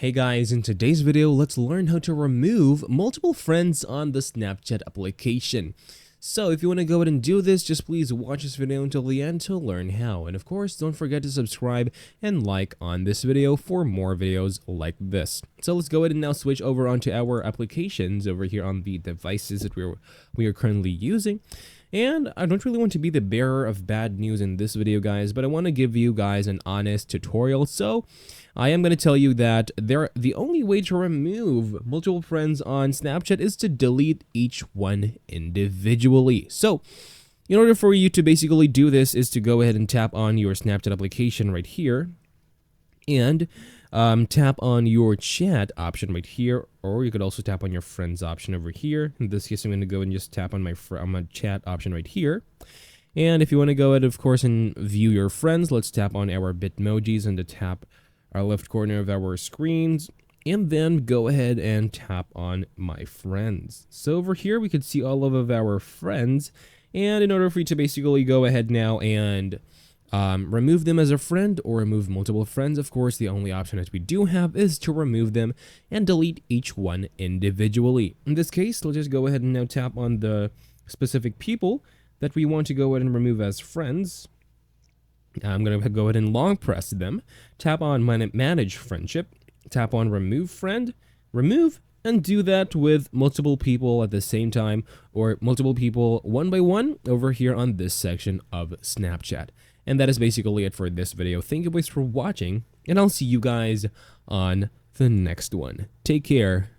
Hey guys, in today's video, let's learn how to remove multiple friends on the Snapchat application. So if you want to go ahead and do this, just please watch this video until the end to learn how. And of course, don't forget to subscribe and like on this video for more videos like this. So let's go ahead and now switch over onto our applications over here on the devices that we are currently using. And I don't really want to be the bearer of bad news in this video, guys, but I want to give you guys an honest tutorial. So I am going to tell you that the only way to remove multiple friends on Snapchat is to delete each one individually. So in order for you to basically do this is to go ahead and tap on your Snapchat application right here and tap on your chat option right here, or you could also tap on your friends option over here. In this case, I'm going to go and just tap on my chat option right here. And if you want to go ahead, of course, and view your friends, let's tap on our Bitmojis and tap our left corner of our screens, and then go ahead and tap on my friends. So over here, we could see all of our friends. And in order for you to basically go ahead now and remove them as a friend or remove multiple friends, of course, the only option that we do have is to remove them and delete each one individually. In this case, let's just go ahead and now tap on the specific people that we want to go ahead and remove as friends. I'm going to go ahead and long press them, tap on manage friendship, tap on remove friend, remove, and do that with multiple people at the same time, or multiple people one by one over here on this section of Snapchat. And that is basically it for this video. Thank you guys for watching, and I'll see you guys on the next one. Take care.